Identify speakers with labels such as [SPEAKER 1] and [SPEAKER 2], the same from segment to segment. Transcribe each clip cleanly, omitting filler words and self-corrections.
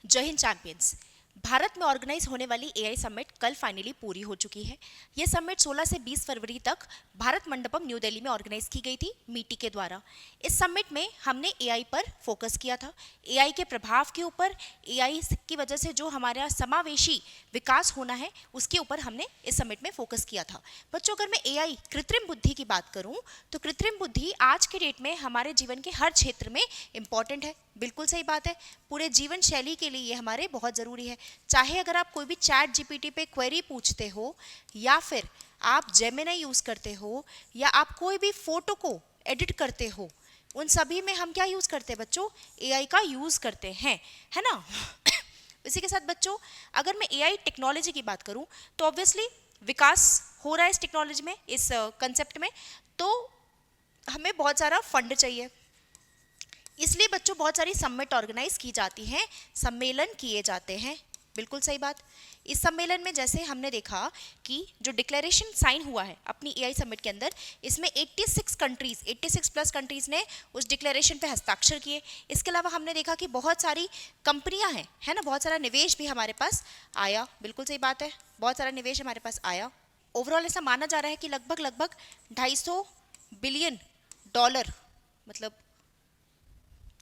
[SPEAKER 1] जय हिंद चैंपियंस। भारत में ऑर्गेनाइज होने वाली एआई समिट कल फाइनली पूरी हो चुकी है। यह समिट 16 से 20 फरवरी तक भारत मंडपम न्यू दिल्ली में ऑर्गेनाइज की गई थी मीटी के द्वारा। इस समिट में हमने एआई पर फोकस किया था, एआई के प्रभाव के ऊपर, एआई की वजह से जो हमारा समावेशी विकास होना है उसके ऊपर हमने इस समिट में फोकस किया था। बच्चों, अगर मैं एआई कृत्रिम बुद्धि की बात करूं तो कृत्रिम बुद्धि आज के डेट में हमारे जीवन के हर क्षेत्र में इंपॉर्टेंट है। बिल्कुल सही बात है, पूरे जीवन शैली के लिए ये हमारे बहुत ज़रूरी है। चाहे अगर आप कोई भी चैट जीपीटी पे क्वेरी पूछते हो, या फिर आप जेमिनी यूज़ करते हो, या आप कोई भी फोटो को एडिट करते हो, उन सभी में हम क्या यूज़ करते हैं बच्चों? एआई का यूज़ करते हैं, है ना। इसी के साथ बच्चों, अगर मैं एआई टेक्नोलॉजी की बात करूं तो ऑब्वियसली विकास हो रहा है इस टेक्नोलॉजी में, इस कंसेप्ट में, तो हमें बहुत सारा फंड चाहिए। इसलिए बच्चों बहुत सारी समिट ऑर्गेनाइज की जाती हैं, सम्मेलन किए जाते हैं। बिल्कुल सही बात। इस सम्मेलन में जैसे हमने देखा कि जो डिक्लेरेशन साइन हुआ है अपनी एआई समिट के अंदर, इसमें 86 प्लस कंट्रीज ने उस डिक्लेरेशन पे हस्ताक्षर किए। इसके अलावा हमने देखा कि बहुत सारी कंपनियां हैं, है ना, बहुत सारा निवेश भी हमारे पास आया। बिल्कुल सही बात है, बहुत सारा निवेश हमारे पास आया। ओवरऑल ऐसा माना जा रहा है कि लगभग लगभग 250 बिलियन डॉलर, मतलब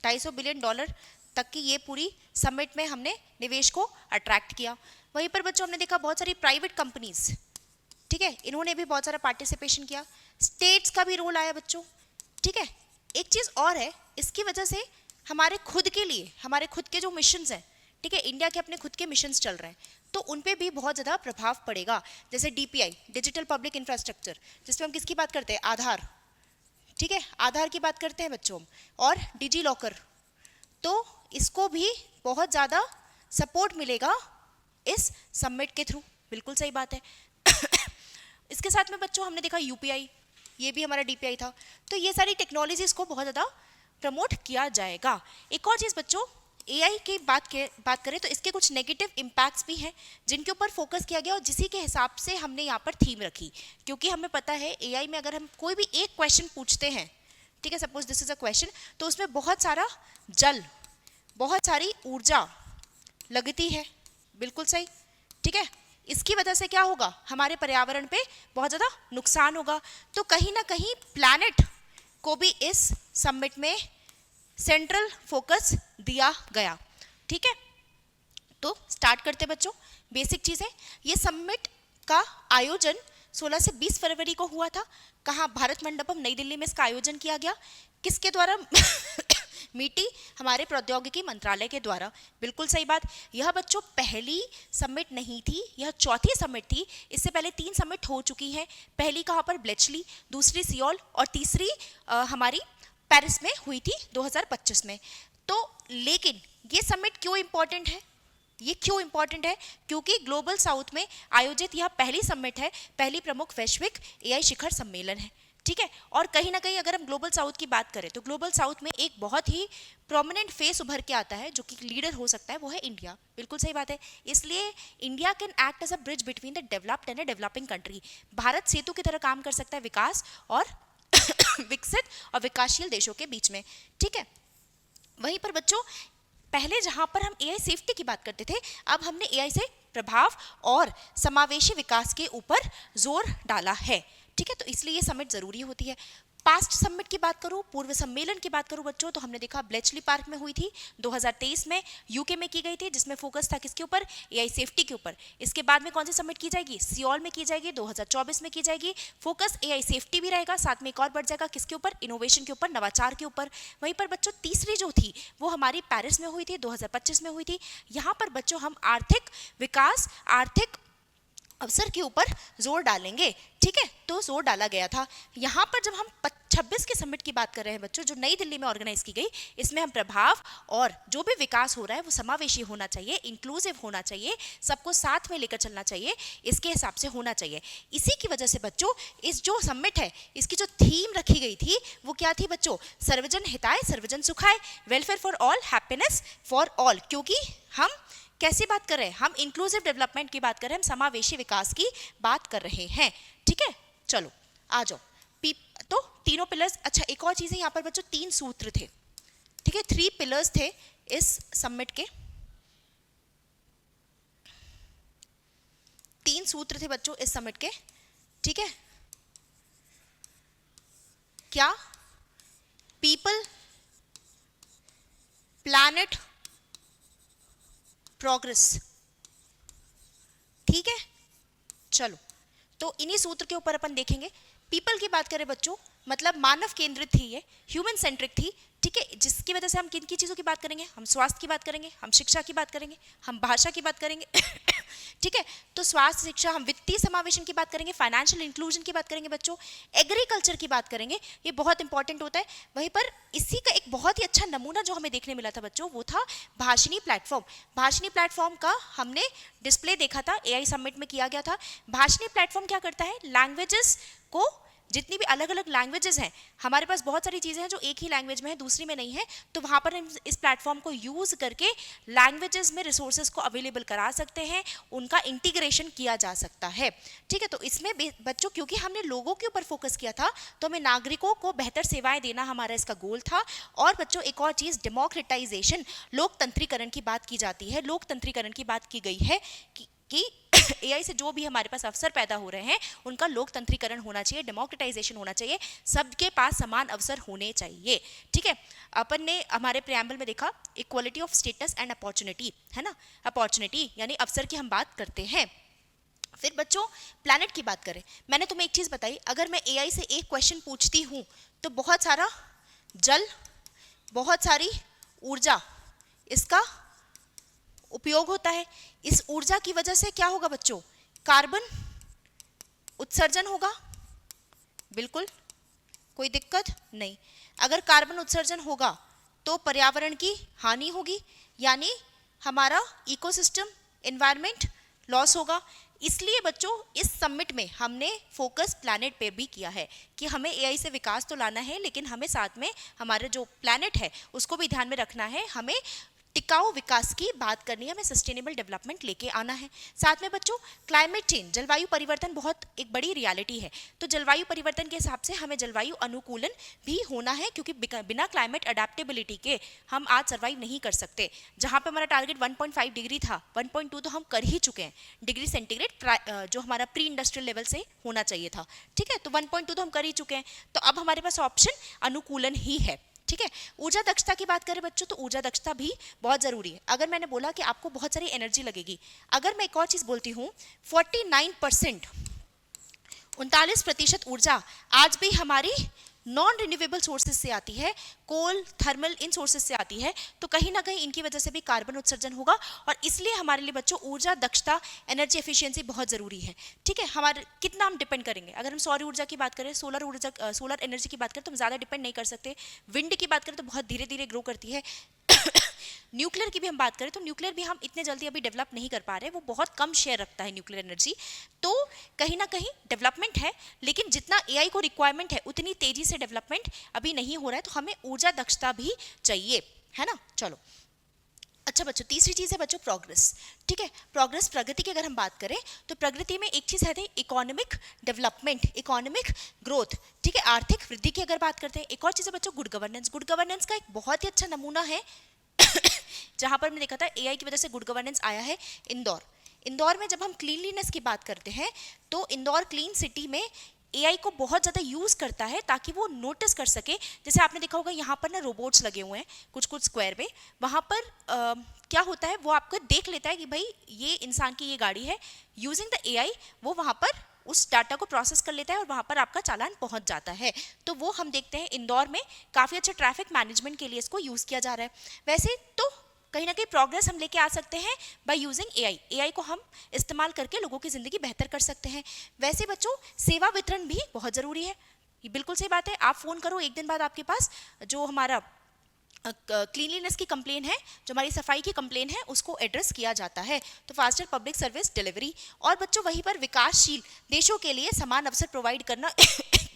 [SPEAKER 1] 250 बिलियन डॉलर तक की ये पूरी समिट में हमने निवेश को अट्रैक्ट किया। वहीं पर बच्चों हमने देखा बहुत सारी प्राइवेट कंपनीज, ठीक है, इन्होंने भी बहुत सारा पार्टिसिपेशन किया। स्टेट्स का भी रोल आया बच्चों, ठीक है। एक चीज़ और है, इसकी वजह से हमारे खुद के लिए, हमारे खुद के जो मिशंस हैं, ठीक है, इंडिया के अपने खुद के मिशंस चल रहे हैं, तो उन पे भी बहुत ज़्यादा प्रभाव पड़ेगा। जैसे डीपीआई, डिजिटल पब्लिक इंफ्रास्ट्रक्चर, जिसमें हम किसकी बात करते हैं? आधार, ठीक है, आधार की बात करते हैं बच्चों, और डिजी लॉकर, तो इसको भी बहुत ज़्यादा सपोर्ट मिलेगा इस समिट के थ्रू। बिल्कुल सही बात है। इसके साथ में बच्चों हमने देखा यूपीआई, ये भी हमारा डीपीआई था, तो ये सारी टेक्नोलॉजीज को बहुत ज़्यादा प्रमोट किया जाएगा। एक और चीज़ बच्चों, एआई की बात करें तो इसके कुछ नेगेटिव इम्पैक्ट्स भी हैं जिनके ऊपर फोकस किया गया, और जिसी के हिसाब से हमने यहाँ पर थीम रखी। क्योंकि हमें पता है एआई में अगर हम कोई भी एक क्वेश्चन पूछते हैं, ठीक है, suppose this is a question, तो उसमें बहुत सारा जल, बहुत सारी ऊर्जा लगती है। बिल्कुल सही, ठीक है। इसकी वजह से क्या होगा? हमारे पर्यावरण पे बहुत ज़्यादा नुकसान होगा। तो कहीं ना कहीं प्लैनेट को भी इस समिट में सेंट्रल फोकस दिया गया, ठीक है। तो स्टार्ट करते बच्चों, बेसिक चीज़ें। ये समिट का आयोजन 16 से 20 फरवरी को हुआ था। कहाँ? भारत मंडपम नई दिल्ली में इसका आयोजन किया गया। किसके द्वारा? मीटी, हमारे प्रौद्योगिकी मंत्रालय के द्वारा। बिल्कुल सही बात। यह बच्चों पहली समिट नहीं थी, यह चौथी समिट थी। इससे पहले 3 समिट हो चुकी हैं। पहली कहाँ पर? ब्लेचली, दूसरी सियोल, और तीसरी हमारी पेरिस में हुई थी 2025 में। तो लेकिन ये समिट क्यों इंपॉर्टेंट है? ये क्यों इंपॉर्टेंट है? क्योंकि ग्लोबल साउथ में आयोजित यह पहली समिट है, पहली प्रमुख वैश्विक एआई शिखर सम्मेलन है, ठीक है। और कहीं ना कहीं अगर हम ग्लोबल साउथ की बात करें तो ग्लोबल साउथ में एक बहुत ही प्रोमिनेंट फेस उभर के आता है जो कि लीडर हो सकता है, वो है इंडिया। बिल्कुल सही बात है। इसलिए India can act as a bridge between the developed and a developing country. Bharat सेतु की तरह काम कर सकता है विकास और विकसित और विकासशील देशों के बीच में, ठीक है। वहीं पर बच्चों, पहले जहां पर हम एआई सेफ्टी की बात करते थे, अब हमने एआई से प्रभाव और समावेशी विकास के ऊपर जोर डाला है, ठीक है। तो इसलिए ये समिट जरूरी होती है। पास्ट समिट की बात करूं, पूर्व सम्मेलन की बात करूं बच्चों, तो हमने देखा ब्लेचली पार्क में हुई थी 2023 में, यूके में की गई थी, जिसमें फोकस था किसके ऊपर? एआई सेफ्टी के ऊपर। इसके बाद में कौन सी समिट की जाएगी? सियोल में की जाएगी, 2024 में की जाएगी। फोकस एआई सेफ्टी भी रहेगा, साथ में एक और बढ़ जाएगा किसके ऊपर? इनोवेशन के ऊपर, नवाचार के ऊपर। वहीं पर बच्चों तीसरी जो थी वो हमारी पेरिस में हुई थी, 2025 में हुई थी। यहाँ पर बच्चों हम आर्थिक विकास, आर्थिक अवसर के ऊपर जोर डालेंगे, ठीक है। तो जोर डाला गया था। यहाँ पर जब हम 26 के समिट की बात कर रहे हैं बच्चों, जो नई दिल्ली में ऑर्गेनाइज की गई, इसमें हम प्रभाव और जो भी विकास हो रहा है वो समावेशी होना चाहिए, इंक्लूसिव होना चाहिए, सबको साथ में लेकर चलना चाहिए, इसके हिसाब से होना चाहिए। इसी की वजह से बच्चों इस जो समिट है, इसकी जो थीम रखी गई थी वो क्या थी बच्चों? सर्वजन हिताय सर्वजन सुखाय, welfare for all, happiness for all. क्योंकि हम कैसी बात कर रहे हैं? हम इंक्लूसिव डेवलपमेंट की बात कर रहे हैं, हम समावेशी विकास की बात कर रहे हैं, ठीक है। चलो आ जाओ। तो तीनों पिलर्स। अच्छा, एक और चीज़ है यहाँ पर बच्चों, 3 सूत्र थे, ठीक है, 3 पिलर्स थे इस समिट के। 3 सूत्र थे बच्चों इस समिट के, ठीक है। क्या? पीपल, प्लैनेट, प्रोग्रेस, ठीक है। चलो, तो इन्हीं सूत्र के ऊपर अपन देखेंगे। पीपल की बात करें बच्चों, मतलब मानव केंद्रित थी ये, ह्यूमन सेंट्रिक थी, ठीक है। जिसकी वजह से हम किन की चीज़ों की बात करेंगे? हम स्वास्थ्य की बात करेंगे, हम शिक्षा की बात करेंगे, हम भाषा की बात करेंगे ठीक है। तो स्वास्थ्य, शिक्षा, हम वित्तीय समावेशन की बात करेंगे, फाइनेंशियल इंक्लूजन की बात करेंगे बच्चों, एग्रीकल्चर की बात करेंगे, ये बहुत इंपॉर्टेंट होता है। वहीं पर इसी का एक बहुत ही अच्छा नमूना जो हमें देखने मिला था बच्चों, वो था भाषिणी प्लेटफॉर्म। भाषिणी प्लेटफॉर्म का हमने डिस्प्ले देखा था, एआई समिट में किया गया था। भाषिणी प्लेटफॉर्म क्या करता है? लैंग्वेजेस को, जितनी भी अलग अलग लैंग्वेजेस हैं, हमारे पास बहुत सारी चीज़ें हैं जो एक ही लैंग्वेज में है, दूसरी में नहीं है, तो वहाँ पर हम इस प्लेटफॉर्म को यूज़ करके लैंग्वेजेस में रिसोर्सेज को अवेलेबल करा सकते हैं, उनका इंटीग्रेशन किया जा सकता है, ठीक है। तो इसमें बच्चों, क्योंकि हमने लोगों के ऊपर फोकस किया था, तो हमें नागरिकों को बेहतर सेवाएं देना हमारा इसका गोल था। और बच्चों एक और चीज़, डेमोक्रेटाइजेशन, लोकतंत्रीकरण की बात की जाती है, लोकतंत्रीकरण की बात की गई है कि एआई से जो भी हमारे पास अवसर पैदा हो रहे हैं, उनका लोकतंत्रीकरण होना चाहिए, डेमोक्रेटाइजेशन होना चाहिए, सबके पास समान अवसर होने चाहिए, ठीक है। अपन ने हमारे प्रेम्बल में देखा equality of status and opportunity, है ना, अपॉर्चुनिटी यानी अवसर की हम बात करते हैं। फिर बच्चों प्लैनेट की बात करें, मैंने तुम्हें एक चीज़ बताई, अगर मैं एआई से एक क्वेश्चन पूछती हूँ तो बहुत सारा जल, बहुत सारी ऊर्जा, इसका उपयोग होता है। इस ऊर्जा की वजह से क्या होगा बच्चों? कार्बन उत्सर्जन होगा, बिल्कुल कोई दिक्कत नहीं। अगर कार्बन उत्सर्जन होगा तो पर्यावरण की हानि होगी, यानी हमारा इकोसिस्टम, एनवायरनमेंट लॉस होगा। इसलिए बच्चों इस समिट में हमने फोकस प्लैनेट पे भी किया है कि हमें एआई से विकास तो लाना है, लेकिन हमें साथ में हमारे जो प्लैनेट है उसको भी ध्यान में रखना है, हमें टिकाऊ विकास की बात करनी है, हमें सस्टेनेबल डेवलपमेंट लेके आना है। साथ में बच्चों क्लाइमेट चेंज, जलवायु परिवर्तन बहुत एक बड़ी रियलिटी है, तो जलवायु परिवर्तन के हिसाब से हमें जलवायु अनुकूलन भी होना है, क्योंकि बिना क्लाइमेट अडेप्टेबिलिटी के हम आज सर्वाइव नहीं कर सकते। जहाँ पे हमारा टारगेट 1.5 डिग्री था, 1.2 तो हम कर ही चुके हैं डिग्री सेंटीग्रेड, जो हमारा प्री इंडस्ट्रियल लेवल से होना चाहिए था, ठीक है। तो 1.2 तो हम कर ही चुके हैं, तो अब हमारे पास ऑप्शन अनुकूलन ही है, ठीक है। ऊर्जा दक्षता की बात करें बच्चों, तो ऊर्जा दक्षता भी बहुत जरूरी है। अगर मैंने बोला कि आपको बहुत सारी एनर्जी लगेगी, अगर मैं एक और चीज बोलती हूँ 49%, 39% ऊर्जा आज भी हमारी नॉन रिन्यूएबल सोर्सेज से आती है, कोल, थर्मल, इन सोर्सेज से आती है, तो कहीं ना कहीं इनकी वजह से भी कार्बन उत्सर्जन होगा। और इसलिए हमारे लिए बच्चों ऊर्जा दक्षता, एनर्जी एफिशिएंसी बहुत ज़रूरी है, ठीक है। हमारे कितना हम डिपेंड करेंगे, अगर हम सौर ऊर्जा की बात करें, सोलर एनर्जी की बात करें तो हम ज़्यादा डिपेंड नहीं कर सकते। विंड की बात करें तो बहुत धीरे धीरे ग्रो करती है। न्यूक्लियर की भी हम बात करें तो न्यूक्लियर भी हम इतने जल्दी अभी डेवलप नहीं कर पा रहे, वो बहुत कम शेयर रखता है न्यूक्लियर एनर्जी, तो कहीं ना कहीं डेवलपमेंट है, लेकिन जितना एआई को रिक्वायरमेंट है उतनी तेजी से डेवलपमेंट अभी नहीं हो रहा है, तो हमें ऊर्जा दक्षता भी चाहिए, है ना। चलो अच्छा बच्चों, तीसरी चीज़ है बच्चों प्रोग्रेस, ठीक है। प्रोग्रेस, प्रगति की अगर हम बात करें तो प्रगति में एक चीज़ है इकोनॉमिक डेवलपमेंट, इकोनॉमिक ग्रोथ, ठीक है, आर्थिक वृद्धि की अगर बात करते हैं। एक और चीज़ है बच्चों गुड गवर्नेंस। गुड गवर्नेंस का एक बहुत ही अच्छा नमूना है जहां पर हमने देखा था एआई की वजह से गुड गवर्नेंस आया है, इंदौर में जब हम क्लीनलीनेस की बात करते हैं तो इंदौर क्लीन सिटी में एआई को बहुत ज़्यादा यूज़ करता है ताकि वो नोटिस कर सके। जैसे आपने देखा होगा यहाँ पर ना रोबोट्स लगे हुए हैं कुछ कुछ स्क्वायर में, वहाँ पर क्या होता है, वो आपको देख लेता है कि भाई ये इंसान की ये गाड़ी है, यूजिंग द एआई वो वहाँ पर उस डाटा को प्रोसेस कर लेता है और वहाँ पर आपका चालान पहुँच जाता है। तो वो हम देखते हैं इंदौर में काफ़ी अच्छा ट्रैफिक मैनेजमेंट के लिए इसको यूज़ किया जा रहा है। वैसे तो कहीं ना कहीं प्रोग्रेस हम लेके आ सकते हैं बाय यूजिंग एआई, एआई को हम इस्तेमाल करके लोगों की ज़िंदगी बेहतर कर सकते हैं। वैसे बच्चों सेवा वितरण भी बहुत ज़रूरी है, ये बिल्कुल सही बात है। आप फ़ोन करो, एक दिन बाद आपके पास जो हमारा क्लीनलीनेस की कंप्लेन है, जो हमारी सफाई की कंप्लेन है, उसको एड्रेस किया जाता है। तो फास्टर पब्लिक सर्विस डिलीवरी। और बच्चों वहीं पर विकासशील देशों के लिए समान अवसर प्रोवाइड करना,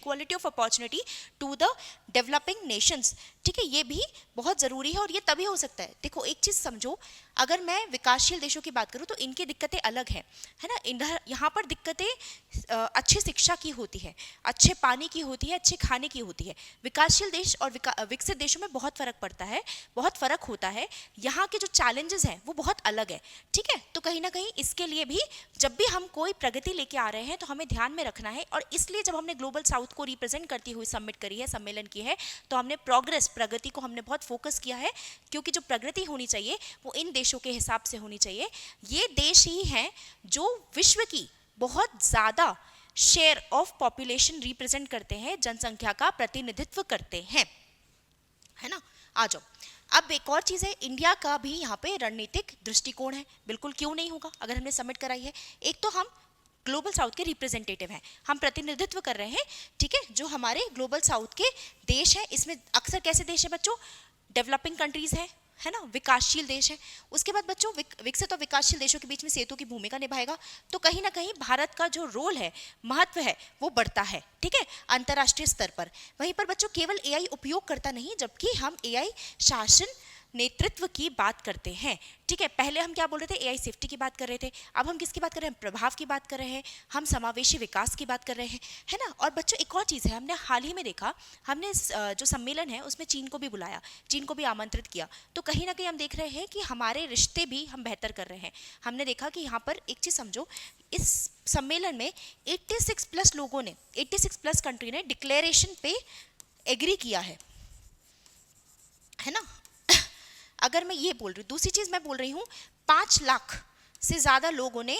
[SPEAKER 1] quality of opportunity to the developing nations, ठीक है, ये भी बहुत ज़रूरी है और ये तभी हो सकता है। देखो एक चीज़ समझो, अगर मैं विकासशील देशों की बात करूँ तो इनकी दिक्कतें अलग हैं, है ना। इधर यहाँ पर दिक्कतें अच्छी शिक्षा की होती है, अच्छे पानी की होती है, अच्छे खाने की होती है। विकासशील देश और विकसित देशों में बहुत फ़र्क पड़ता है, बहुत फ़र्क होता है। यहाँ के जो चैलेंजेस हैं वो बहुत अलग है, ठीक है। तो कहीं ना कहीं इसके लिए भी जब भी हम कोई प्रगति लेके आ रहे हैं तो हमें ध्यान में रखना है। और इसलिए जब हमने ग्लोबल साउथ को रिप्रेजेंट करती हुई सबमिट करी है, सम्मेलन की है, तो हमने प्रोग्रेस, प्रगति को हमने बहुत फोकस किया है, क्योंकि जो प्रगति होनी चाहिए वो इन देशों के हिसाब से होनी चाहिए। ये देश ही हैं जो विश्व की बहुत ज़्यादा शेयर ऑफ पॉपुलेशन रिप्रेजेंट करते हैं, जनसंख्या का प्रतिनिधित्व करते हैं, है ना। आ जाओ, अब एक और चीज़ है, इंडिया का भी यहाँ पे रणनीतिक दृष्टिकोण है। बिल्कुल क्यों नहीं होगा अगर हमने सबमिट कराई है। एक तो हम ग्लोबल साउथ के रिप्रेजेंटेटिव हैं, हम प्रतिनिधित्व कर रहे हैं, ठीक है। जो हमारे ग्लोबल साउथ के देश हैं, इसमें अक्सर कैसे देश है बच्चों, डेवलपिंग कंट्रीज है ना, विकासशील देश है। उसके बाद बच्चों विकसित और विकासशील देशों के बीच में सेतु की भूमिका निभाएगा। तो कहीं ना कहीं भारत का जो रोल है, महत्व है, वो बढ़ता है, ठीक है, अंतर्राष्ट्रीय स्तर पर। वहीं पर बच्चों केवल एआई उपयोग करता नहीं, जबकि हम एआई शासन नेतृत्व की बात करते हैं, ठीक है। पहले हम क्या बोल रहे थे, एआई सेफ्टी की बात कर रहे थे, अब हम किसकी बात कर रहे हैं, प्रभाव की बात कर रहे हैं, हम समावेशी विकास की बात कर रहे हैं, है ना। और बच्चों एक और चीज़ है, हमने हाल ही में देखा, हमने जो सम्मेलन है उसमें चीन को भी बुलाया, चीन को भी आमंत्रित किया। तो कहीं ना कहीं हम देख रहे हैं कि हमारे रिश्ते भी हम बेहतर कर रहे हैं। हमने देखा कि यहाँ पर एक चीज़ समझो, इस सम्मेलन में 86 प्लस लोगों ने, 86 प्लस कंट्री ने डिक्लेरेशन पे एग्री किया है ना। अगर मैं ये बोल रही हूँ, दूसरी चीज़ मैं बोल रही हूँ, 5 लाख से ज़्यादा लोगों ने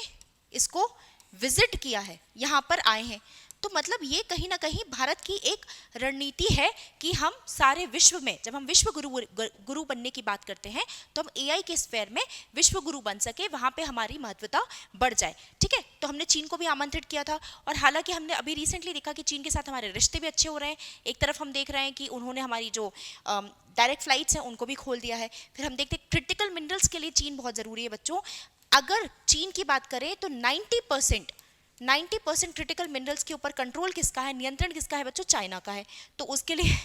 [SPEAKER 1] इसको विजिट किया है, यहाँ पर आए हैं। तो मतलब ये कहीं ना कहीं भारत की एक रणनीति है कि हम सारे विश्व में, जब हम विश्व गुरु बनने की बात करते हैं, तो हम एआई के स्फेयर में विश्व गुरु बन सके, वहाँ पे हमारी महत्वता बढ़ जाए, ठीक है। तो हमने चीन को भी आमंत्रित किया था, और हालांकि हमने अभी रिसेंटली देखा कि चीन के साथ हमारे रिश्ते भी अच्छे हो रहे हैं। एक तरफ हम देख रहे हैं कि उन्होंने हमारी जो डायरेक्ट फ्लाइट्स हैं उनको भी खोल दिया है। फिर हम देखते हैं क्रिटिकल मिनरल्स के लिए चीन बहुत ज़रूरी है बच्चों। अगर चीन की बात करें तो 90% क्रिटिकल मिनरल्स के ऊपर कंट्रोल किसका है, नियंत्रण किसका है बच्चों, चाइना का है। तो उसके लिए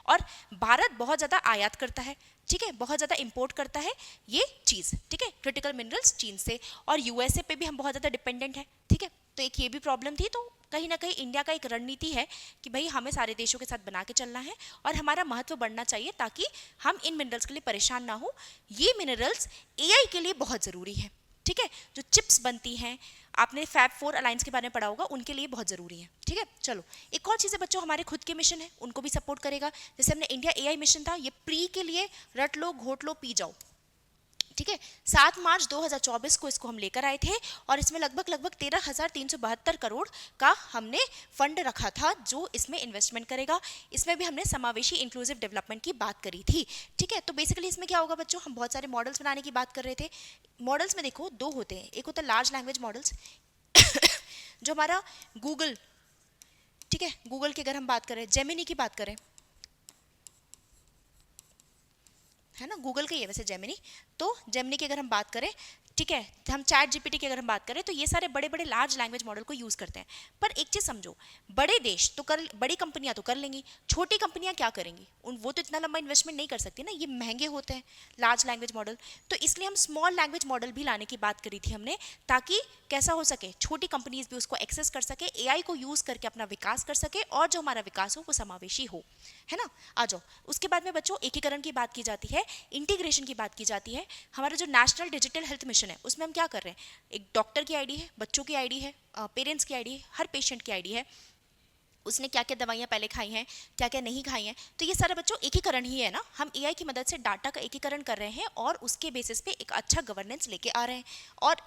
[SPEAKER 1] और भारत बहुत ज़्यादा आयात करता है, ठीक है, बहुत ज़्यादा इंपोर्ट करता है ये चीज़, ठीक है, क्रिटिकल मिनरल्स चीन से। और यूएसए पे भी हम बहुत ज़्यादा डिपेंडेंट है, ठीक है। तो एक ये भी प्रॉब्लम थी। तो कहीं ना कहीं इंडिया का एक रणनीति है कि भाई हमें सारे देशों के साथ बना के चलना है और हमारा महत्व बढ़ना चाहिए, ताकि हम इन मिनरल्स के लिए परेशान ना हो। ये मिनरल्स एआई के लिए बहुत ज़रूरी है, ठीक है। जो चिप्स बनती हैं, आपने फैब 4 अलायंस के बारे में पढ़ा होगा, उनके लिए बहुत ज़रूरी है, ठीक है। चलो एक और चीज़ है बच्चों, हमारे खुद के मिशन है, उनको भी सपोर्ट करेगा। जैसे हमने इंडिया एआई मिशन था, ये प्री के लिए रट लो, घोट लो, पी जाओ, ठीक है। 7 मार्च 2024 को इसको हम लेकर आए थे, और इसमें लगभग 13,372 करोड़ का हमने फंड रखा था जो इसमें इन्वेस्टमेंट करेगा। इसमें भी हमने समावेशी इंक्लूसिव डेवलपमेंट की बात करी थी, ठीक है। तो बेसिकली इसमें क्या होगा बच्चों, हम बहुत सारे मॉडल्स बनाने की बात कर रहे थे। मॉडल्स में देखो 2 होते हैं, एक होता है लार्ज लैंग्वेज मॉडल्स जो हमारा गूगल, ठीक है, गूगल की अगर हम बात करें, जेमिनी की बात करें, है ना, गूगल का ही है वैसे जेमिनी। तो जेमिनी की अगर हम बात करें, ठीक है, हम चैट जीपीटी की अगर हम बात करें, तो ये सारे बड़े बड़े लार्ज लैंग्वेज मॉडल को यूज़ करते हैं। पर एक चीज़ समझो, बड़े देश तो कर, बड़ी कंपनियां तो कर लेंगी, छोटी कंपनियां क्या करेंगी, वो तो इतना लंबा इन्वेस्टमेंट नहीं कर सकती ना, ये महंगे होते हैं लार्ज लैंग्वेज मॉडल। तो इसलिए हम स्मॉल लैंग्वेज मॉडल भी लाने की बात करी थी हमने, ताकि कैसा हो सके, छोटी कंपनीज भी उसको एक्सेस कर सके, एआई को यूज़ करके अपना विकास कर सके, और जो हमारा विकास हो वो समावेशी हो, है ना। आ जाओ, उसके बाद में बच्चों एकीकरण की बात की जाती है, इंटीग्रेशन की बात की जाती है। हमारा जो नेशनल डिजिटल हेल्थ मिशन है, उसमें हम क्या कर रहे हैं, एक डॉक्टर की आईडी है, बच्चों की आईडी है, पेरेंट्स की आईडी है, हर पेशेंट की आईडी है, उसने क्या क्या दवाइयाँ पहले खाई हैं, क्या क्या नहीं खाई हैं। तो ये सारा बच्चों एकीकरण ही है ना, हम एआई की मदद से डाटा का एकीकरण कर रहे हैं और उसके बेसिस पे एक अच्छा गवर्नेंस लेके आ रहे हैं। और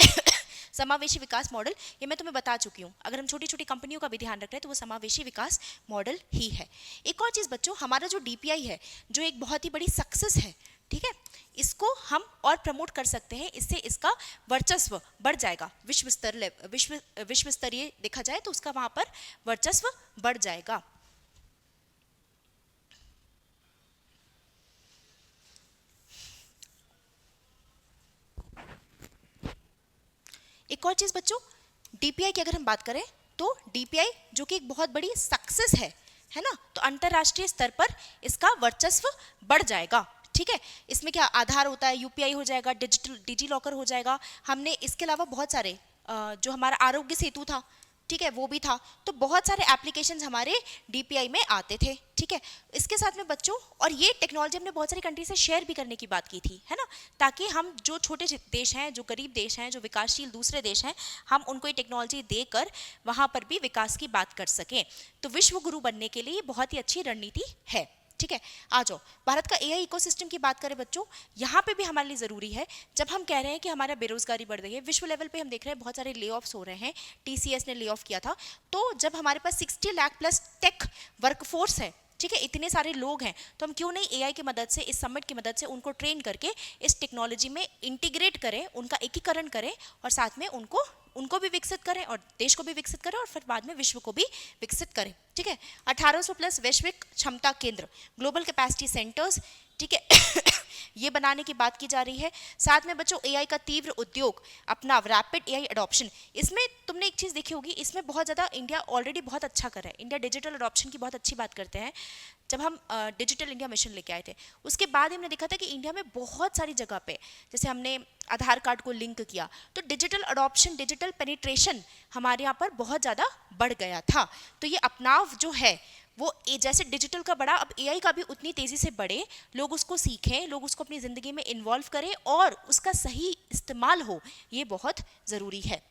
[SPEAKER 1] समावेशी विकास मॉडल, ये मैं तुम्हें बता चुकी हूँ, अगर हम छोटी छोटी कंपनियों का भी ध्यान रख रहे हैं तो वो समावेशी विकास मॉडल ही है। एक और चीज़ बच्चों, हमारा जो डीपीआई है, जो एक बहुत ही बड़ी सक्सेस है, ठीक है, इसको हम और प्रमोट कर सकते हैं, इससे इसका वर्चस्व बढ़ जाएगा, विश्व स्तरीय देखा जाए तो उसका वहाँ पर वर्चस्व बढ़ जाएगा। एक और चीज़ बच्चों, डीपीआई की अगर हम बात करें तो डीपीआई जो कि एक बहुत बड़ी सक्सेस है ना। तो अंतरराष्ट्रीय स्तर पर इसका वर्चस्व बढ़ जाएगा। ठीक है, इसमें क्या आधार होता है, यूपीआई हो जाएगा, डिजिटल डिजी लॉकर हो जाएगा। हमने इसके अलावा बहुत सारे जो हमारा आरोग्य सेतु था, ठीक है, वो भी था। तो बहुत सारे एप्लीकेशंस हमारे डीपीआई में आते थे। ठीक है, इसके साथ में बच्चों, और ये टेक्नोलॉजी हमने बहुत सारी कंट्री से शेयर भी करने की बात की थी, है ना, ताकि हम जो छोटे देश हैं, जो गरीब देश हैं, जो विकासशील दूसरे देश हैं, हम उनको ये टेक्नोलॉजी देकर वहाँ पर भी विकास की बात कर सकें। तो विश्व गुरु बनने के लिए बहुत ही अच्छी रणनीति है। ठीक है, आ जाओ, भारत का एआई इकोसिस्टम की बात करें बच्चों, यहाँ पे भी हमारे लिए ज़रूरी है। जब हम कह रहे हैं कि हमारा बेरोजगारी बढ़ रही है, विश्व लेवल पे हम देख रहे हैं बहुत सारे ले ऑफ्स हो रहे हैं, टीसीएस ने ले ऑफ किया था। तो जब हमारे पास 60 लाख प्लस टेक वर्कफोर्स है, ठीक है, इतने सारे लोग हैं, तो हम क्यों नहीं एआई की मदद से, इस समिट की मदद से उनको ट्रेन करके इस टेक्नोलॉजी में इंटीग्रेट करें, उनका एकीकरण करें और साथ में उनको भी विकसित करें और देश को भी विकसित करें और फिर बाद में विश्व को भी विकसित करें। ठीक है, 1800 प्लस वैश्विक क्षमता केंद्र, ग्लोबल कैपेसिटी सेंटर्स, ठीक है, ये बनाने की बात की जा रही है। साथ में बच्चों एआई का तीव्र उद्योग अपना रैपिड एआई अडॉप्शन, इसमें तुमने एक चीज़ देखी होगी, इसमें बहुत ज़्यादा इंडिया ऑलरेडी बहुत अच्छा कर रहा है। इंडिया डिजिटल अडॉप्शन की बहुत अच्छी बात करते हैं। जब हम डिजिटल इंडिया मिशन लेके आए थे, उसके बाद हमने देखा था कि इंडिया में बहुत सारी जगह पे, जैसे हमने आधार कार्ड को लिंक किया, तो डिजिटल अडॉप्शन, डिजिटल पेनिट्रेशन हमारे यहाँ पर बहुत ज़्यादा बढ़ गया था। तो ये अपनाव जो है वो जैसे डिजिटल का बढ़ा, अब एआई का भी उतनी तेज़ी से बढ़े, लोग उसको सीखें, लोग उसको अपनी ज़िंदगी में इन्वॉल्व करें और उसका सही इस्तेमाल हो, ये बहुत ज़रूरी है।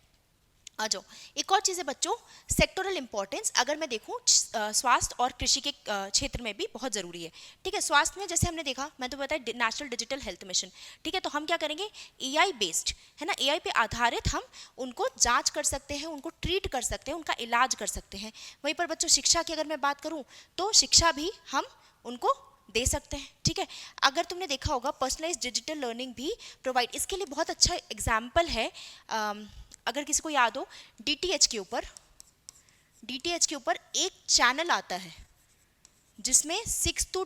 [SPEAKER 1] आ जाओ, एक और चीज़ है बच्चों, सेक्टोरल इंपॉर्टेंस। अगर मैं देखूं स्वास्थ्य और कृषि के क्षेत्र में भी बहुत ज़रूरी है। ठीक है, स्वास्थ्य में जैसे हमने देखा, मैं तो बताया नेशनल डिजिटल हेल्थ मिशन। ठीक है, तो हम क्या करेंगे, एआई बेस्ड, है ना, एआई पे आधारित हम उनको जांच कर सकते हैं, उनको ट्रीट कर सकते हैं, उनका इलाज कर सकते हैं। वहीं पर बच्चों शिक्षा की अगर मैं बात करूँ, तो शिक्षा भी हम उनको दे सकते हैं। ठीक है, अगर तुमने देखा होगा पर्सनलाइज्ड डिजिटल लर्निंग भी प्रोवाइड, इसके लिए बहुत अच्छा एग्जाम्पल है। अगर किसी को याद हो, डीटीएच के ऊपर एक चैनल आता है जिसमें 6 टू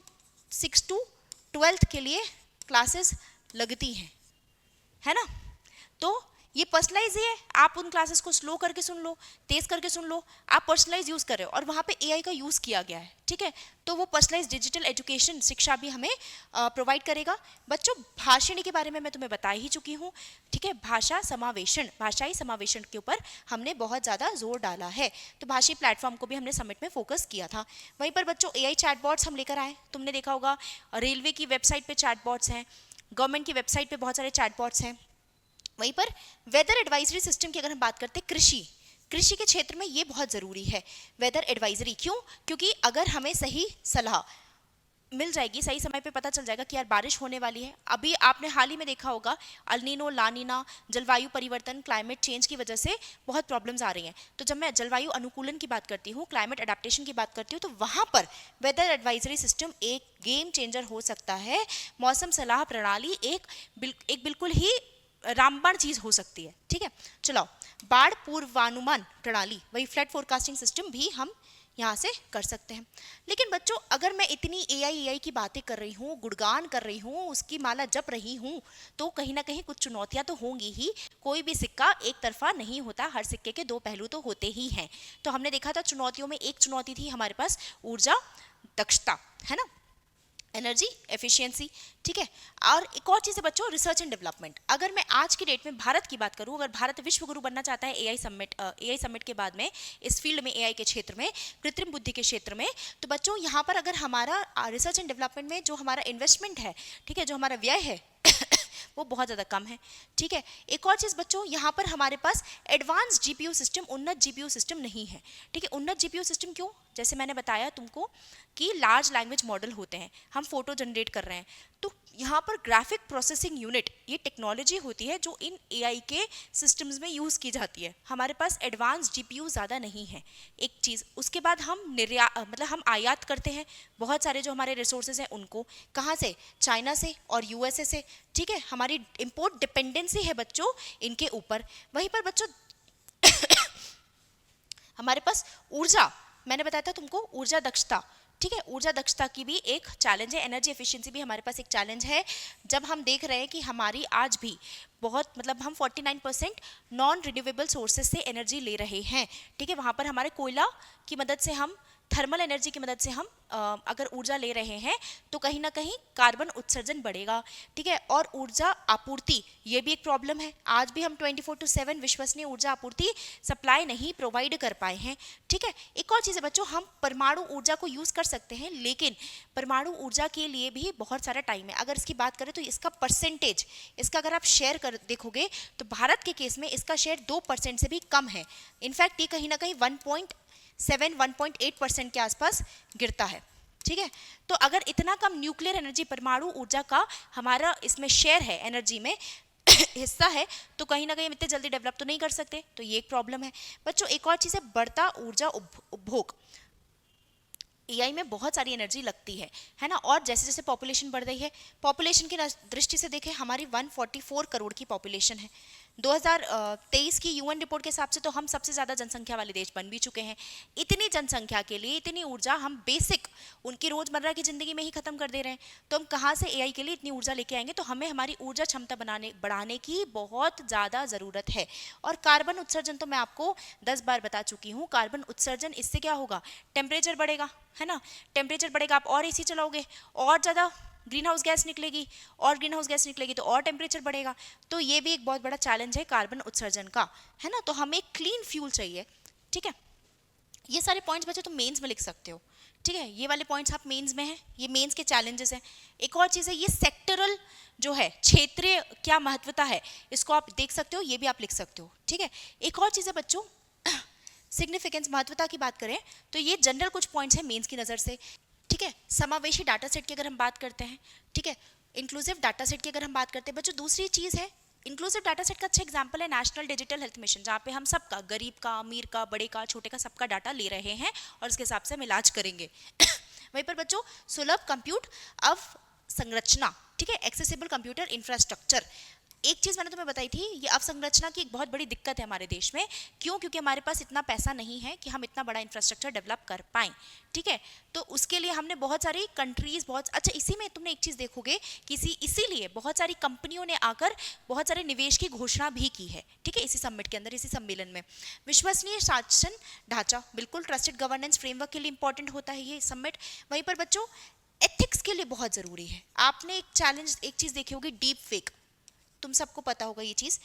[SPEAKER 1] 12th के लिए क्लासेस लगती हैं, है ना। तो ये पर्सनलाइज है, आप उन क्लासेस को स्लो करके सुन लो, तेज करके सुन लो, आप पर्सनलाइज यूज कर रहे हो और वहाँ पे एआई का यूज किया गया है। ठीक है, तो वो पर्सनलाइज डिजिटल एजुकेशन शिक्षा भी हमें प्रोवाइड करेगा। बच्चों भाषिणी के बारे में मैं तुम्हें बता ही चुकी हूँ। ठीक है, भाषाई समावेशन के ऊपर हमने बहुत ज़्यादा जोर डाला है, तो भाषाई प्लेटफॉर्म को भी हमने समिट में फोकस किया था। वहीं पर बच्चों एआई चैटबॉट्स हम लेकर आए, तुमने देखा होगा रेलवे की वेबसाइट पे चैटबॉट्स हैं, गवर्नमेंट की वेबसाइट पे बहुत सारे चैटबॉट्स हैं। वहीं पर वेदर एडवाइजरी सिस्टम की अगर हम बात करते हैं, कृषि के क्षेत्र में ये बहुत ज़रूरी है, वेदर एडवाइजरी। क्यों? क्योंकि अगर हमें सही सलाह मिल जाएगी, सही समय पे पता चल जाएगा कि यार बारिश होने वाली है। अभी आपने हाल ही में देखा होगा अल्नीनो, लानीना, जलवायु परिवर्तन, क्लाइमेट चेंज की वजह से बहुत प्रॉब्लम्स आ रही हैं। तो जब मैं जलवायु अनुकूलन की बात करती हूँ, क्लाइमेट अडेप्टेशन की बात करती हूँ, तो वहाँ पर वेदर एडवाइजरी सिस्टम एक गेम चेंजर हो सकता है। मौसम सलाह प्रणाली एक बिल्कुल ही रामबाण चीज हो सकती है। ठीक है, चलो, बाढ़ पूर्वानुमान प्रणाली, वही फ्लड फोरकास्टिंग सिस्टम भी हम यहाँ से कर सकते हैं। लेकिन बच्चों अगर मैं इतनी एआई की बातें कर रही हूँ, गुणगान कर रही हूँ, उसकी माला जप रही हूँ, तो कहीं ना कहीं कुछ चुनौतियाँ तो होंगी ही। कोई भी सिक्का एक तरफा नहीं होता, हर सिक्के के दो पहलू तो होते ही हैं। तो हमने देखा था चुनौतियों में एक चुनौती थी हमारे पास ऊर्जा दक्षता, है ना, एनर्जी एफिशिएंसी। ठीक है, और एक और चीज़ है बच्चों, रिसर्च एंड डेवलपमेंट। अगर मैं आज की डेट में भारत की बात करूं, अगर भारत विश्व गुरु बनना चाहता है एआई समिट के बाद में, इस फील्ड में एआई के क्षेत्र में, कृत्रिम बुद्धि के क्षेत्र में, तो बच्चों यहाँ पर अगर हमारा रिसर्च एंड डेवलपमेंट में जो हमारा इन्वेस्टमेंट है, ठीक है, जो हमारा व्यय है वो बहुत ज़्यादा कम है। ठीक है, एक और चीज़ बच्चों, यहाँ पर हमारे पास एडवांस जीपीयू सिस्टम, उन्नत जीपीयू सिस्टम नहीं है। ठीक है, उन्नत जीपीयू सिस्टम क्यों? जैसे मैंने बताया तुमको कि लार्ज लैंग्वेज मॉडल होते हैं, हम फोटो जनरेट कर रहे हैं, तो यहाँ पर ग्राफिक प्रोसेसिंग यूनिट, ये टेक्नोलॉजी होती है जो इन एआई के सिस्टम्स में यूज़ की जाती है। हमारे पास एडवांस जीपीयू ज़्यादा नहीं है, एक चीज़। उसके बाद हम आयात करते हैं बहुत सारे जो हमारे रिसोर्सेज हैं उनको, कहाँ से? चाइना से और यूएसए से। ठीक है, हमारी इम्पोर्ट डिपेंडेंसी है बच्चों इनके ऊपर। वहीं पर बच्चों हमारे पास ऊर्जा, मैंने बताया था तुमको ऊर्जा दक्षता। ठीक है, ऊर्जा दक्षता की भी एक चैलेंज है, एनर्जी एफिशिएंसी भी हमारे पास एक चैलेंज है। जब हम देख रहे हैं कि हमारी आज भी बहुत हम 49% नॉन रिन्यूएबल सोर्सेज से एनर्जी ले रहे हैं। ठीक है, वहाँ पर हमारे कोयला की मदद से हम थर्मल एनर्जी की मदद से हम अगर ऊर्जा ले रहे हैं तो कहीं ना कहीं कार्बन उत्सर्जन बढ़ेगा, ठीक है। और ऊर्जा आपूर्ति, ये भी एक प्रॉब्लम है। आज भी हम 24/7 विश्वसनीय ऊर्जा आपूर्ति सप्लाई नहीं प्रोवाइड कर पाए हैं, ठीक है। एक और चीज़ है बच्चों, हम परमाणु ऊर्जा को यूज़ कर सकते हैं, लेकिन परमाणु ऊर्जा के लिए भी बहुत सारा टाइम है। अगर इसकी बात करें तो इसका परसेंटेज, इसका अगर आप शेयर कर देखोगे तो भारत के केस में इसका शेयर 2% से भी कम है। इनफैक्ट ये कहीं ना कहीं 1.8% के आसपास गिरता है, ठीक है। तो अगर इतना कम न्यूक्लियर एनर्जी, परमाणु ऊर्जा का हमारा इसमें शेयर है, एनर्जी में हिस्सा है, तो कहीं ना कहीं हम इतने जल्दी डेवलप तो नहीं कर सकते, तो ये एक प्रॉब्लम है बच्चों। एक और चीज़ है बढ़ता ऊर्जा उपभोग। एआई में बहुत सारी एनर्जी लगती है ना। और जैसे जैसे पॉपुलेशन बढ़ रही है, पॉपुलेशन की दृष्टि से देखें, हमारी 144 करोड़ की पॉपुलेशन है। 2023 की यूएन रिपोर्ट के हिसाब से तो हम सबसे ज़्यादा जनसंख्या वाले देश बन भी चुके हैं। इतनी जनसंख्या के लिए इतनी ऊर्जा हम बेसिक उनकी रोज़मर्रा की ज़िंदगी में ही ख़त्म कर दे रहे हैं, तो हम कहाँ से एआई के लिए इतनी ऊर्जा लेके आएंगे। तो हमें हमारी ऊर्जा क्षमता बढ़ाने की बहुत ज़्यादा ज़रूरत है। और कार्बन उत्सर्जन तो मैं आपको 10 बार बता चुकी हूँ। कार्बन उत्सर्जन, इससे क्या होगा, टेम्परेचर बढ़ेगा, है ना। टेम्परेचर बढ़ेगा, आप और एसी चलाओगे, और ज़्यादा ग्रीन हाउस गैस निकलेगी, और ग्रीन हाउस गैस निकलेगी तो और टेम्परेचर बढ़ेगा। तो ये भी एक बहुत बड़ा चैलेंज है कार्बन उत्सर्जन का, है ना। तो हमें एक क्लीन फ्यूल चाहिए, ठीक है। ये सारे पॉइंट्स बच्चे तुम मेंस में लिख सकते हो, ठीक है। ये वाले पॉइंट्स आप मेंस में हैं, ये मेंस के चैलेंजेस हैं। एक और चीज़ है, ये सेक्टरल जो है, क्षेत्रीय क्या महत्वता है, इसको आप देख सकते हो, ये भी आप लिख सकते हो, ठीक है। एक और चीज़ है बच्चों, सिग्निफिकेंस, महत्वता की बात करें तो ये जनरल कुछ पॉइंट्स हैं मेंस की नज़र से, ठीक है। समावेशी डाटा सेट की अगर हम बात करते हैं, ठीक है, इंक्लूसिव डाटा सेट की अगर हम बात करते हैं बच्चों, दूसरी चीज़ है, इंक्लूसिव डाटा सेट का अच्छा एग्जांपल है नेशनल डिजिटल हेल्थ मिशन, जहाँ पे हम सबका, गरीब का, अमीर का, बड़े का, छोटे का, सबका डाटा ले रहे हैं और उसके हिसाब से हम इलाज करेंगे। वहीं पर बच्चों सुलभ कंप्यूट अवसंरचना, ठीक है, एक्सेसिबल कंप्यूटर इंफ्रास्ट्रक्चर। एक चीज़ मैंने तुम्हें बताई थी, ये अवसंरचना की एक बहुत बड़ी दिक्कत है हमारे देश में। क्यों? क्योंकि हमारे पास इतना पैसा नहीं है कि हम इतना बड़ा इंफ्रास्ट्रक्चर डेवलप कर पाएँ, ठीक है। तो उसके लिए हमने बहुत सारी कंट्रीज़, बहुत अच्छा, इसी में तुमने एक चीज़ देखोगे कि इसीलिए बहुत सारी कंपनियों ने आकर बहुत सारे निवेश की घोषणा भी की है, ठीक है, इसी समिट के अंदर, इसी सम्मेलन में। विश्वसनीय शासन ढांचा, बिल्कुल ट्रस्टेड गवर्नेंस फ्रेमवर्क के लिए इंपॉर्टेंट होता है ये समिट। वहीं पर बच्चों एथिक्स के लिए बहुत ज़रूरी है। आपने एक चैलेंज, एक चीज़ देखी होगी, डीप फेक, तुम सबको पता होगा ये चीज़,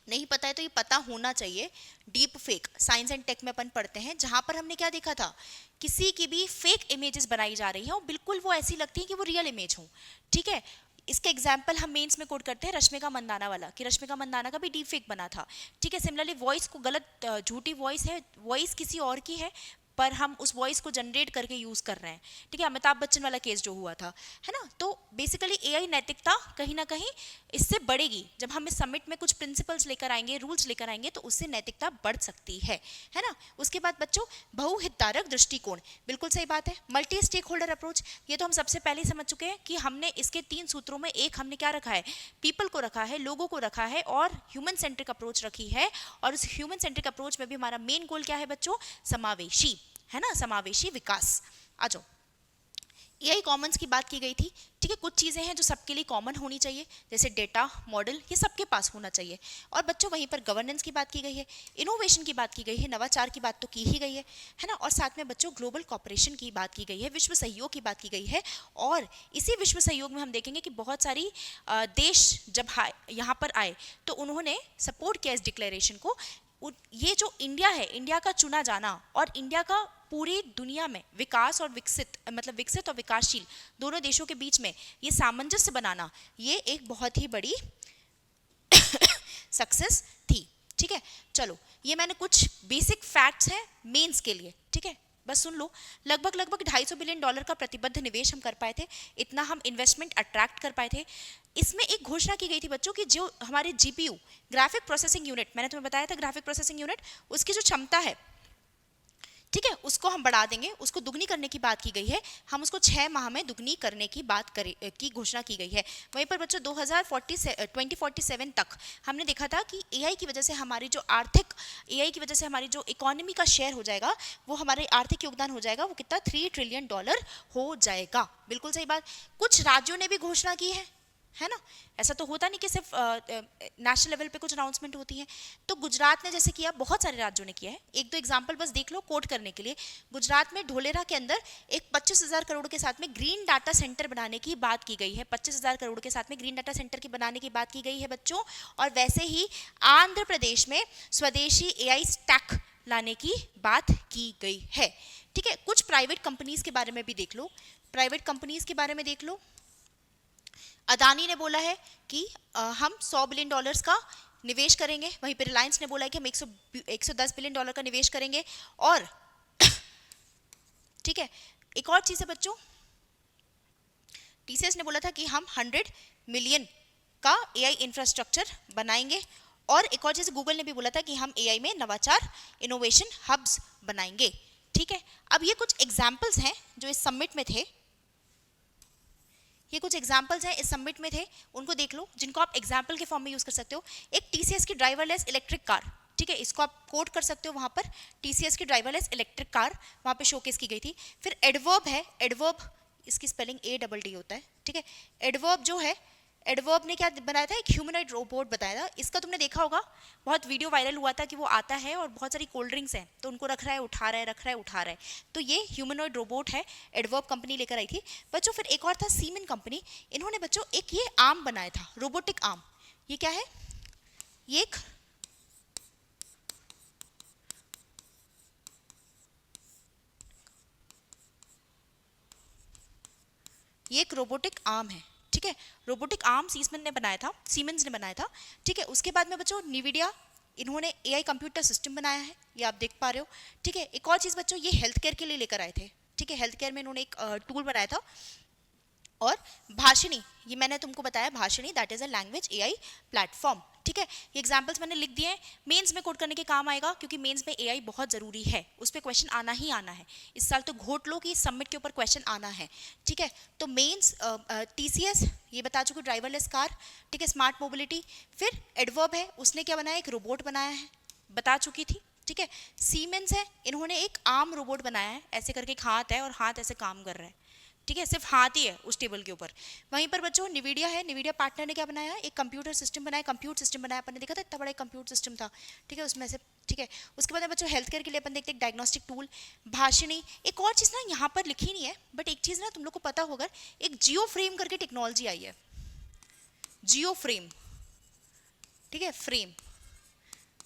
[SPEAKER 1] नहीं पता है तो ये पता होना चाहिए। Deep fake science and tech में अपन पढ़ते हैं, जहाँ पर हमने क्या देखा था, किसी की भी फेक इमेजेस बनाई जा रही हैं और बिल्कुल वो ऐसी लगती है कि वो रियल इमेज हो, ठीक है। इसका एग्जाम्पल हम मेंस में कोट करते हैं रश्मिका मंदाना वाला, कि रश्मिका मंदाना का भी डीप फेक बना था, ठीक है। सिमिलरली वॉइस को गलत, झूठी वॉइस है, वॉइस किसी और की है, पर हम उस वॉइस को जनरेट करके यूज़ कर रहे हैं, ठीक है। अमिताभ बच्चन वाला केस जो हुआ था, है ना। तो बेसिकली एआई नैतिकता कहीं ना कहीं इससे बढ़ेगी। जब हम इस समिट में कुछ प्रिंसिपल्स लेकर आएंगे, रूल्स लेकर आएंगे, तो उससे नैतिकता बढ़ सकती है ना। उसके बाद बच्चों बहुहितधारक दृष्टिकोण, बिल्कुल सही बात है। मल्टी स्टेक होल्डर अप्रोच, ये तो हम सबसे पहले ही समझ चुके हैं कि हमने इसके 3 सूत्रों में एक हमने क्या रखा है, पीपल को रखा है, लोगों को रखा है, और ह्यूमन सेंट्रिक अप्रोच रखी है। और उस ह्यूमन सेंट्रिक अप्रोच में भी हमारा मेन गोल क्या है बच्चों, समावेशी, है ना, समावेशी विकास। आ जाओ, एआई कॉमन्स की बात की गई थी, ठीक है। कुछ चीज़ें हैं जो सबके लिए कॉमन होनी चाहिए, जैसे डेटा मॉडल, ये सबके पास होना चाहिए। और बच्चों वहीं पर गवर्नेंस की बात की गई है, इनोवेशन की बात की गई है, नवाचार की बात तो की ही गई है ना। और साथ में बच्चों ग्लोबल कॉपरेशन की बात की गई है, विश्व सहयोग की बात की गई है। और इसी विश्व सहयोग में हम देखेंगे कि बहुत सारी देश जब यहाँ पर आए तो उन्होंने सपोर्ट किया इस डिक्लेरेशन को। ये जो इंडिया है, इंडिया का चुना जाना और इंडिया का पूरी दुनिया में विकास और विकसित, मतलब विकसित और विकासशील दोनों देशों के बीच में ये सामंजस्य बनाना, ये एक बहुत ही बड़ी सक्सेस थी, ठीक है। चलो, ये मैंने कुछ बेसिक फैक्ट्स हैं मेंस के लिए, ठीक है, बस सुन लो। लगभग $250 बिलियन का प्रतिबद्ध निवेश हम कर पाए थे, इतना हम इन्वेस्टमेंट अट्रैक्ट कर पाए थे। इसमें एक घोषणा की गई थी बच्चों कि जो हमारे जीपीयू, ग्राफिक प्रोसेसिंग यूनिट, मैंने तुम्हें बताया था ग्राफिक प्रोसेसिंग यूनिट, उसकी जो क्षमता है, ठीक है, उसको हम बढ़ा देंगे, उसको दुगनी करने की बात की गई है। हम उसको 6 माह में दुगनी करने की की घोषणा की गई है। वहीं पर बच्चों 2047 तक हमने देखा था कि एआई की वजह से हमारी जो आर्थिक, एआई की वजह से हमारी जो इकोनॉमी का शेयर हो जाएगा, वो हमारे आर्थिक योगदान हो जाएगा, वो कितना $3 ट्रिलियन हो जाएगा। बिल्कुल सही बात। कुछ राज्यों ने भी घोषणा की है, है ना। ऐसा तो होता नहीं कि सिर्फ नेशनल लेवल पे कुछ अनाउंसमेंट होती है। तो गुजरात ने जैसे किया, बहुत सारे राज्यों ने किया है। एक दो एग्जांपल बस देख लो कोट करने के लिए। गुजरात में ढोलेरा के अंदर एक 25,000 करोड़ के साथ में ग्रीन डाटा सेंटर बनाने की बात की गई है। 25,000 करोड़ के साथ में ग्रीन डाटा सेंटर की बनाने की बात की गई है बच्चों। और वैसे ही आंध्र प्रदेश में स्वदेशी एआई स्टैक लाने की बात की गई है। ठीक है, कुछ प्राइवेट कंपनीज के बारे में भी देख लो। प्राइवेट कंपनीज के बारे में देख लो। अदानी ने बोला है कि हम $100 बिलियन का निवेश करेंगे। वहीं पर रिलायंस ने बोला है कि हम 110 बिलियन डॉलर का निवेश करेंगे। और ठीक है, एक और चीज है बच्चों, टीसीएस ने बोला था कि हम 100 मिलियन का एआई इंफ्रास्ट्रक्चर बनाएंगे। और एक और चीज गूगल ने भी बोला था कि हम एआई में नवाचार इनोवेशन हब्स बनाएंगे। ठीक है, अब ये कुछ एग्जाम्पल्स हैं जो इस समिट में थे। ये कुछ एग्जाम्पल्स हैं इस समिट में थे, उनको देख लो, जिनको आप एग्जाम्पल के फॉर्म में यूज कर सकते हो। एक टीसीएस की ड्राइवरलेस इलेक्ट्रिक कार, ठीक है, इसको आप कोट कर सकते हो वहां पर। टीसीएस की ड्राइवरलेस इलेक्ट्रिक कार वहां पे शोकेस की गई थी। फिर एडवर्ब है, एडवर्ब इसकी स्पेलिंग ADD होता है। ठीक है, एडवर्ब जो है, एडवर्ब ने क्या बनाया था, एक ह्यूमनॉइड रोबोट बताया था। इसका तुमने देखा होगा, बहुत वीडियो वायरल हुआ था कि वो आता है और बहुत सारी कोल्ड ड्रिंक्स हैं तो उनको रख रहा है, उठा रहा है, रख रहा है, उठा रहा है। तो ये ह्यूमनॉइड रोबोट है, एडवर्ब कंपनी लेकर आई थी बच्चों। फिर एक और था सीमेन कंपनी, इन्होंने बच्चों एक ये आर्म बनाया था, रोबोटिक आर्म। ये क्या है, ये एक रोबोटिक आर्म है। ठीक है, रोबोटिक आर्म सीमेंस ने बनाया था। ठीक है, उसके बाद में बच्चों निविडिया, इन्होंने एआई कंप्यूटर सिस्टम बनाया है, ये आप देख पा रहे हो। ठीक है, एक और चीज बच्चों, ये हेल्थ केयर के लिए लेकर आए थे। ठीक है, हेल्थ केयर में इन्होंने एक टूल बनाया था। और भाषिणी, ये मैंने तुमको बताया, Bhashini that is a language AI platform. ठीक है, ये एग्जांपल्स मैंने लिख दिए हैं, मेंस में कोड करने के काम आएगा क्योंकि मेंस में एआई बहुत जरूरी है, उस पर क्वेश्चन आना ही आना है। इस साल तो घोट लो कि समिट के ऊपर क्वेश्चन आना है। ठीक है, तो मेंस टीसीएस ये बता चुकी, ड्राइवरलेस कार। ठीक है, स्मार्ट मोबिलिटी। फिर एडवर्ब है, उसने क्या बनाया, एक रोबोट बनाया है, बता चुकी थी। ठीक है, सीमेंस है, इन्होंने एक आर्म रोबोट बनाया है, ऐसे करके एक हाथ है और हाथ ऐसे काम कर रहा है। ठीक है, सिर्फ हाथ ही है उस टेबल के ऊपर। वहीं पर बच्चों निविडिया है, निविडिया पार्टनर ने क्या बनाया, एक कंप्यूटर सिस्टम बनाया, कंप्यूटर सिस्टम बनाया। अपन ने देखा था इतना बड़ा एक कंप्यूटर सिस्टम था। ठीक है, उसमें से, ठीक है, उसके बाद बच्चों हेल्थ केयर के लिए अपन देखते हैं डायग्नोस्टिक टूल, भाषिणी। एक और चीज ना यहाँ पर लिखी नहीं है, बट एक चीज ना तुम लोग को पता होगा, एक जियो फ्रेम करके टेक्नोलॉजी आई है, जियो फ्रेम। ठीक है, फ्रेम,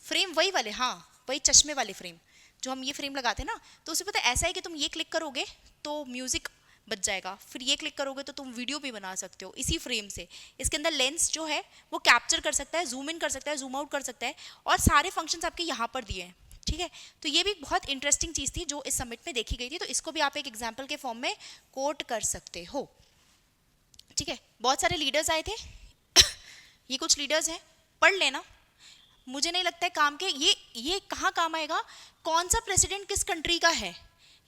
[SPEAKER 1] फ्रेम वही वाले, हाँ वही चश्मे वाले फ्रेम, जो हम ये फ्रेम लगाते हैं ना, तो उसे पता है ऐसा है कि तुम ये क्लिक करोगे तो म्यूजिक बच जाएगा, फिर ये क्लिक करोगे तो तुम वीडियो भी बना सकते हो इसी फ्रेम से। इसके अंदर लेंस जो है वो कैप्चर कर सकता है, जूम इन कर सकता है, जूम आउट कर सकता है, और सारे फंक्शंस आपके यहाँ पर दिए हैं। ठीक है, तो ये भी बहुत इंटरेस्टिंग चीज थी जो इस समिट में देखी गई थी, तो इसको भी आप एक एग्जाम्पल के फॉर्म में कोट कर सकते हो। ठीक है, बहुत सारे लीडर्स आए थे ये कुछ लीडर्स हैं, पढ़ लेना, मुझे नहीं लगता है काम के। ये कहाँ काम आएगा, कौन सा प्रेसिडेंट किस कंट्री का है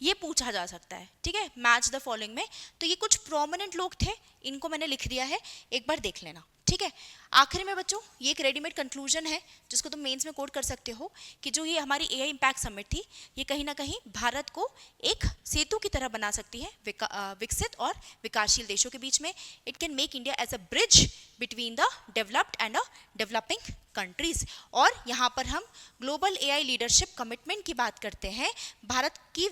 [SPEAKER 1] ये पूछा जा सकता है। ठीक है, मैच द फॉलोइंग में। तो ये कुछ प्रोमिनेंट लोग थे, इनको मैंने लिख दिया है, एक बार देख लेना। ठीक है, आखिरी में बच्चों ये एक रेडीमेड कंक्लूजन है जिसको तुम मेंस में कोड कर सकते हो कि जो ये हमारी एआई इम्पैक्ट समिट थी, ये कहीं ना कहीं भारत को एक सेतु की तरह बना सकती है विकसित और विकासशील देशों के बीच में। It can make India as a bridge between the developed and a developing countries. और यहाँ पर हम ग्लोबल एआई लीडरशिप कमिटमेंट की बात करते हैं। भारत की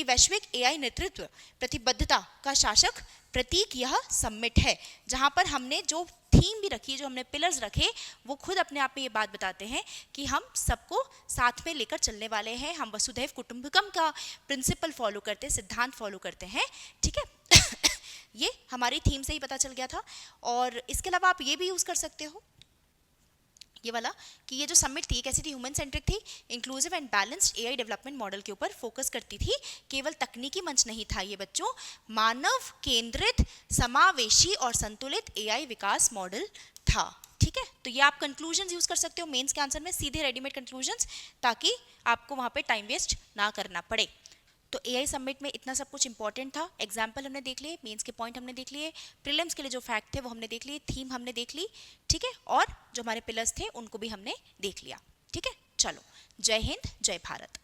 [SPEAKER 1] वैश्विक एआई नेतृत्व प्रतिबद्धता का शासक प्रतीक यह समिट है, जहाँ पर हमने जो थीम भी रखी, जो हमने पिलर्स रखे, वो खुद अपने आप में ये बात बताते हैं कि हम सबको साथ में लेकर चलने वाले हैं। हम वसुधैव कुटुंबकम का प्रिंसिपल फॉलो करते हैं, सिद्धांत फॉलो करते हैं। ठीक है ये हमारी थीम से ही पता चल गया था। और इसके अलावा आप ये भी यूज कर सकते हो, ये वाला, कि ये जो समिट थी कैसी थी, ह्यूमन सेंट्रिक थी, inclusive and balanced AI development model के ऊपर फोकस करती थी। केवल तकनीकी मंच नहीं था ये बच्चों, मानव केंद्रित, समावेशी और संतुलित एआई विकास मॉडल था। ठीक है, तो ये आप कंक्लूजन्स यूज कर सकते हो मेंस के आंसर में, सीधे रेडीमेड कंक्लूजन्स, ताकि आपको वहां पे टाइम वेस्ट ना करना पड़े। तो एआई समिट में इतना सब कुछ इंपॉर्टेंट था। एग्जाम्पल हमने देख लिए, मेंस के पॉइंट हमने देख लिए, प्रीलिम्स के लिए जो फैक्ट थे वो हमने देख लिए, थीम हमने देख ली। ठीक है, और जो हमारे पिलर्स थे उनको भी हमने देख लिया। ठीक है, चलो, जय हिंद, जय भारत।